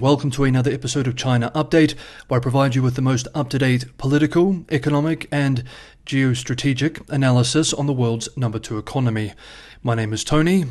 Welcome to another episode of China Update, where I provide you with the most up-to-date political, economic, and geostrategic analysis on the world's number 2 economy. My name is Tony.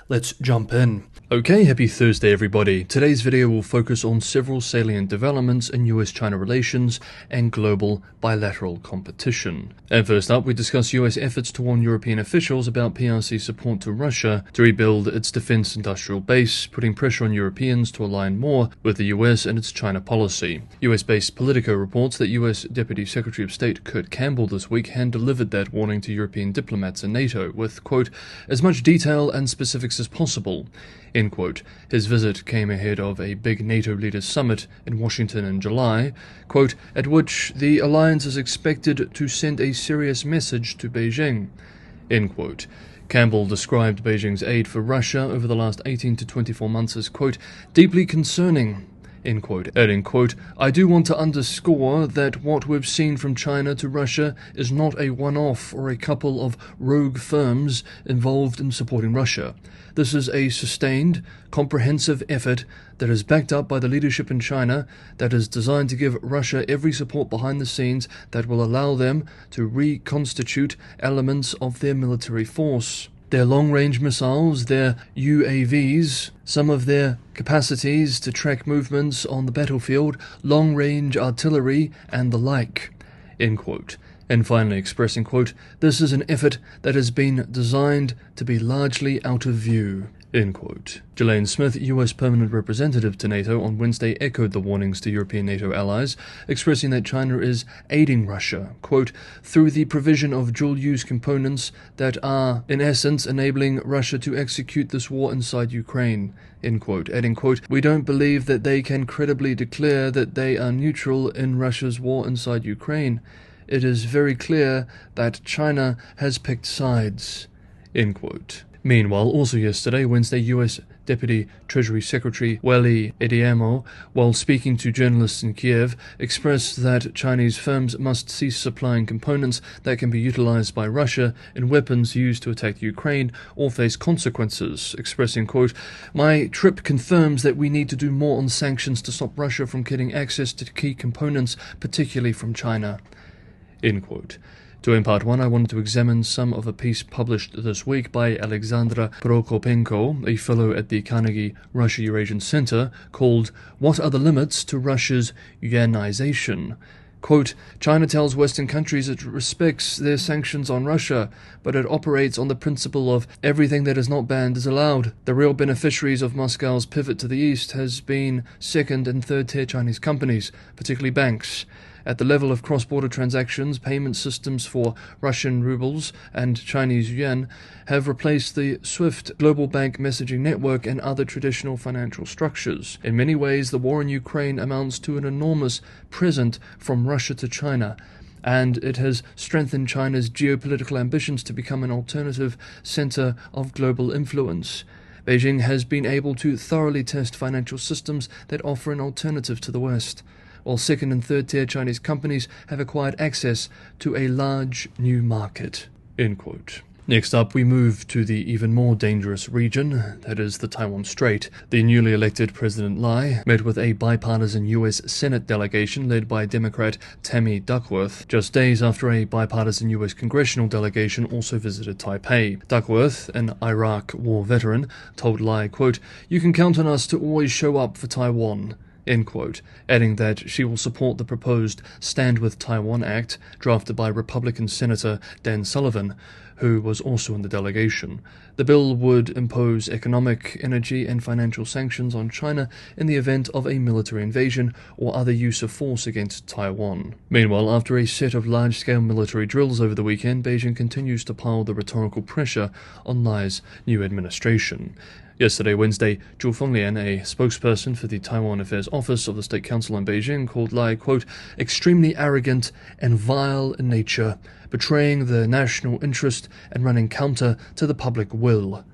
Let's jump in. Okay, happy Thursday everybody. Today's video will focus on several salient developments in US-China relations and global bilateral competition. And first up, we discuss US efforts to warn European officials about PRC support to Russia to rebuild its defense industrial base, putting pressure on Europeans to align more with the US and its China policy. US-based Politico reports that US Deputy Secretary of State Kurt Campbell this week hand-delivered that warning to European diplomats in NATO with, quote, as much detail and specifics as possible. End quote. His visit came ahead of a big NATO leaders summit in Washington in July, quote, at which the alliance is expected to send a serious message to Beijing. End quote. Campbell described Beijing's aid for Russia over the last 18 to 24 months as, quote, deeply concerning. End quote, adding, quote, I do want to underscore that what we've seen from China to Russia is not a one-off or a couple of rogue firms involved in supporting Russia. This is a sustained, comprehensive effort that is backed up by the leadership in China that is designed to give Russia every support behind the scenes that will allow them to reconstitute elements of their military force. Their long-range missiles, their UAVs, some of their capacities to track movements on the battlefield, long-range artillery, and the like. End quote. And finally expressing, quote, this is an effort that has been designed to be largely out of view. End quote. Ghislaine Smith, US Permanent Representative to NATO, on Wednesday echoed the warnings to European NATO allies, expressing that China is aiding Russia, quote, through the provision of dual-use components that are, in essence, enabling Russia to execute this war inside Ukraine, end quote, adding, quote, we don't believe that they can credibly declare that they are neutral in Russia's war inside Ukraine. It is very clear that China has picked sides, end quote. Meanwhile, also yesterday, Wednesday, US Deputy Treasury Secretary Wally Ediamo, while speaking to journalists in Kiev, expressed that Chinese firms must cease supplying components that can be utilized by Russia in weapons used to attack Ukraine or face consequences, expressing, quote, my trip confirms that we need to do more on sanctions to stop Russia from getting access to key components, particularly from China. End quote. To end part 1, I wanted to examine some of a piece published this week by Alexandra Prokopenko, a fellow at the Carnegie Russia-Eurasian Center, called What Are the Limits to Russia's Yuanization? Quote, China tells Western countries it respects their sanctions on Russia, but it operates on the principle of everything that is not banned is allowed. The real beneficiaries of Moscow's pivot to the east has been second- and third-tier Chinese companies, particularly banks. At the level of cross-border transactions, payment systems for Russian rubles and Chinese yuan have replaced the SWIFT global bank messaging network and other traditional financial structures. In many ways, the war in Ukraine amounts to an enormous present from Russia to China, and it has strengthened China's geopolitical ambitions to become an alternative center of global influence. Beijing has been able to thoroughly test financial systems that offer an alternative to the West, while second- and third-tier Chinese companies have acquired access to a large new market. End quote. Next up, we move to the even more dangerous region, that is the Taiwan Strait. The newly elected President Lai met with a bipartisan US Senate delegation led by Democrat Tammy Duckworth, just days after a bipartisan US congressional delegation also visited Taipei. Duckworth, an Iraq war veteran, told Lai, quote, you can count on us to always show up for Taiwan, end quote, adding that she will support the proposed Stand With Taiwan Act drafted by Republican Senator Dan Sullivan, who was also in the delegation. The bill would impose economic, energy, and financial sanctions on China in the event of a military invasion or other use of force against Taiwan. Meanwhile, after a set of large-scale military drills over the weekend, Beijing continues to pile the rhetorical pressure on Lai's new administration. Yesterday, Wednesday, Zhu Fenglian, a spokesperson for the Taiwan Affairs Office of the State Council in Beijing, called Lai, quote, extremely arrogant and vile in nature, betraying the national interest and running counter to the public will,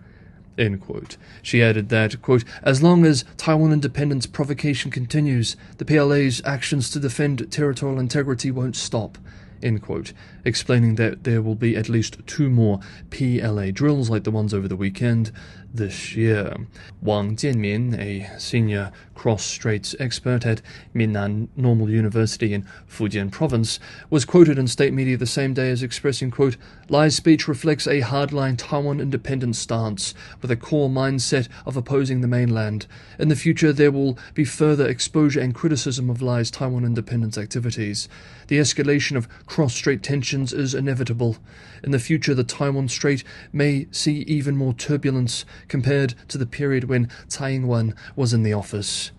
end quote. She added that, quote, as long as Taiwan independence provocation continues, the PLA's actions to defend territorial integrity won't stop, end quote, explaining that there will be at least 2 more PLA drills like the ones over the weekend this year. Wang Jianmin, a senior cross-straits expert at Minnan Normal University in Fujian province, was quoted in state media the same day as expressing, quote, Li's speech reflects a hardline Taiwan independence stance with a core mindset of opposing the mainland. In the future, there will be further exposure and criticism of Li's Taiwan independence activities. The escalation of cross-strait tensions is inevitable. In the future, the Taiwan Strait may see even more turbulence compared to the period when Taiwan was in the office.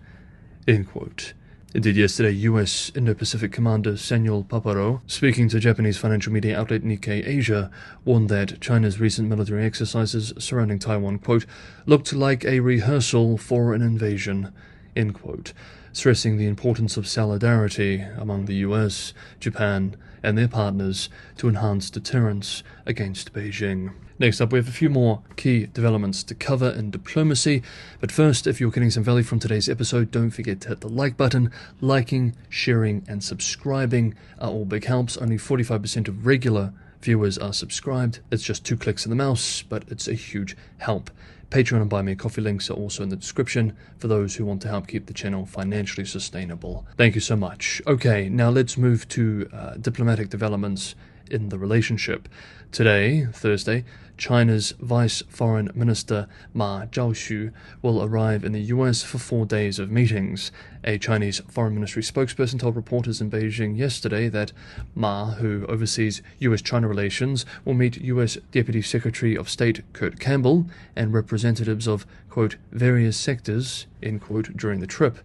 End quote. Indeed, yesterday, U.S. Indo-Pacific Commander Samuel Paparo, speaking to Japanese financial media outlet Nikkei Asia, warned that China's recent military exercises surrounding Taiwan, quote, looked like a rehearsal for an invasion, end quote, stressing the importance of solidarity among the U.S., Japan, and their partners to enhance deterrence against Beijing. Next up, we have a few more key developments to cover in diplomacy. But first, if you're getting some value from today's episode, don't forget to hit the like button. Liking, sharing, and subscribing are all big helps. Only 45% of regular viewers are subscribed. It's just 2 clicks of the mouse, but it's a huge help. Patreon and Buy Me a Coffee links are also in the description for those who want to help keep the channel financially sustainable. Thank you so much. Okay, now let's move to diplomatic developments in the relationship. Today, Thursday, China's Vice Foreign Minister Ma Zhaoxu will arrive in the US for 4 days of meetings. A Chinese Foreign Ministry spokesperson told reporters in Beijing yesterday that Ma, who oversees US-China relations, will meet US Deputy Secretary of State Kurt Campbell and representatives of, quote, various sectors, end quote, during the trip.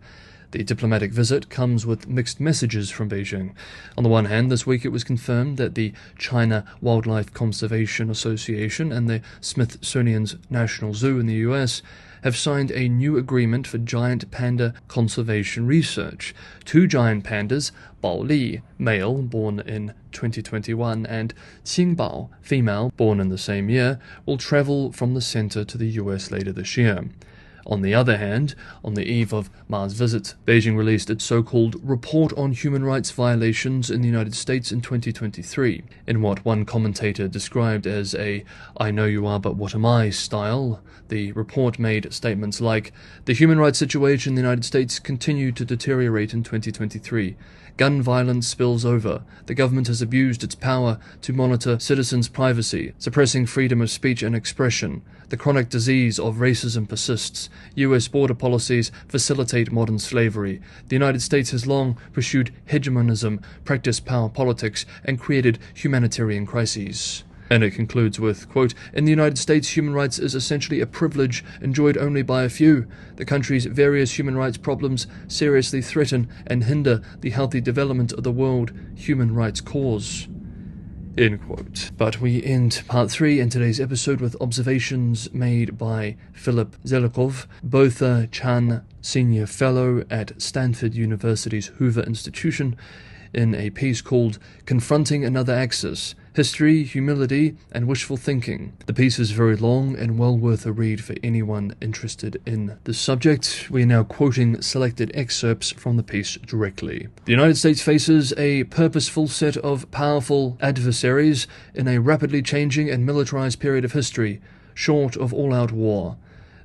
The diplomatic visit comes with mixed messages from Beijing. On the one hand, this week it was confirmed that the China Wildlife Conservation Association and the Smithsonian's National Zoo in the US have signed a new agreement for giant panda conservation research. 2 giant pandas, Bao Li, male, born in 2021, and Qingbao, female, born in the same year, will travel from the center to the US later this year. On the other hand, on the eve of Ma's visit, Beijing released its so-called Report on Human Rights Violations in the United States in 2023, in what one commentator described as a "I know you are, but what am I" style. The report made statements like, "The human rights situation in the United States continued to deteriorate in 2023. Gun violence spills over. The government has abused its power to monitor citizens' privacy, suppressing freedom of speech and expression. The chronic disease of racism persists. U.S. border policies facilitate modern slavery. The United States has long pursued hegemonism, practiced power politics, and created humanitarian crises." And it concludes with, quote, "In the United States, human rights is essentially a privilege enjoyed only by a few. The country's various human rights problems seriously threaten and hinder the healthy development of the world human rights cause." End quote. But we end part 3 in today's episode with observations made by Philip Zelikow, both a Chan Senior Fellow at Stanford University's Hoover Institution, in a piece called Confronting Another Axis, History, Humility, and Wishful Thinking. The piece is very long and well worth a read for anyone interested in the subject. We are now quoting selected excerpts from the piece directly. The United States faces a purposeful set of powerful adversaries in a rapidly changing and militarized period of history, short of all-out war.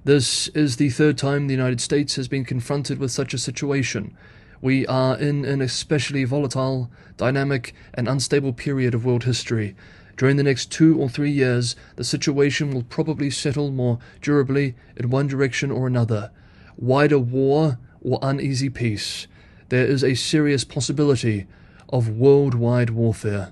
This is the 3rd time the United States has been confronted with such a situation. We are in an especially volatile, dynamic, and unstable period of world history. During the next 2 or 3 years, the situation will probably settle more durably in one direction or another. Wider war or uneasy peace. There is a serious possibility of worldwide warfare.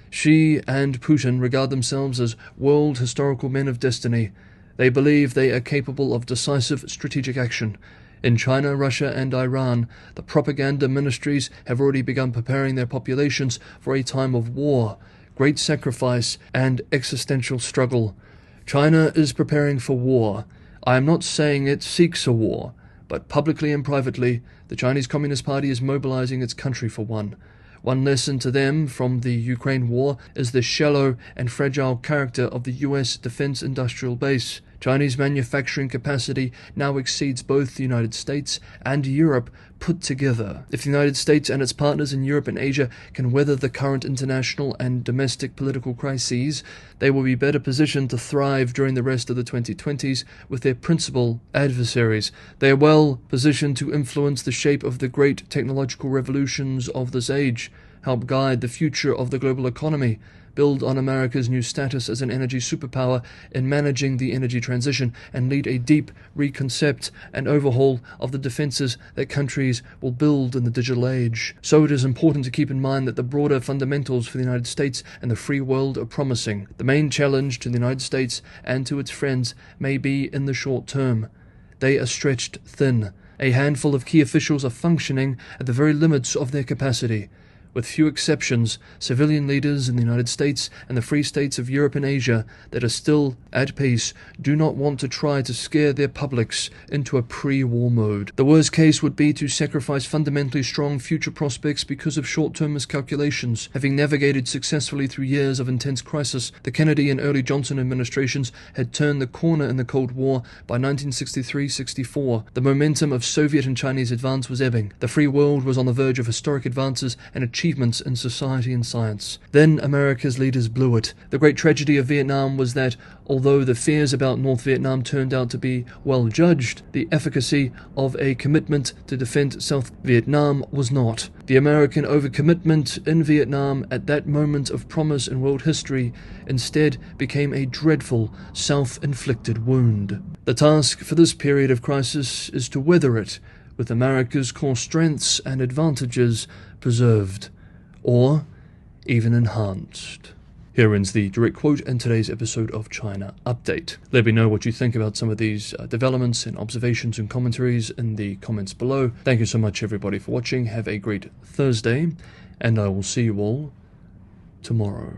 Xi and Putin regard themselves as world historical men of destiny. They believe they are capable of decisive strategic action. In China, Russia, and Iran, the propaganda ministries have already begun preparing their populations for a time of war, great sacrifice, and existential struggle. China is preparing for war. I am not saying it seeks a war, but publicly and privately, the Chinese Communist Party is mobilizing its country for one. One lesson to them from the Ukraine war is the shallow and fragile character of the U.S. defense industrial base. Chinese manufacturing capacity now exceeds both the United States and Europe put together. If the United States and its partners in Europe and Asia can weather the current international and domestic political crises, they will be better positioned to thrive during the rest of the 2020s with their principal adversaries. They are well positioned to influence the shape of the great technological revolutions of this age, help guide the future of the global economy, build on America's new status as an energy superpower in managing the energy transition, and lead a deep reconcept and overhaul of the defenses that countries will build in the digital age. So it is important to keep in mind that the broader fundamentals for the United States and the free world are promising. The main challenge to the United States and to its friends may be in the short term. They are stretched thin. A handful of key officials are functioning at the very limits of their capacity. With few exceptions, civilian leaders in the United States and the free states of Europe and Asia that are still at peace do not want to try to scare their publics into a pre-war mode. The worst case would be to sacrifice fundamentally strong future prospects because of short-term miscalculations. Having navigated successfully through years of intense crisis, the Kennedy and early Johnson administrations had turned the corner in the Cold War by 1963-64. The momentum of Soviet and Chinese advance was ebbing. The free world was on the verge of historic advances and achievements in society and science. Then America's leaders blew it. The great tragedy of Vietnam was that, although the fears about North Vietnam turned out to be well judged, the efficacy of a commitment to defend South Vietnam was not. The American overcommitment in Vietnam at that moment of promise in world history instead became a dreadful self-inflicted wound. The task for this period of crisis is to weather it, with America's core strengths and advantages preserved, or even enhanced. Here ends the direct quote in today's episode of China Update. Let me know what you think about some of these developments and observations and commentaries in the comments below. Thank you so much, everybody, for watching. Have a great Thursday, and I will see you all tomorrow.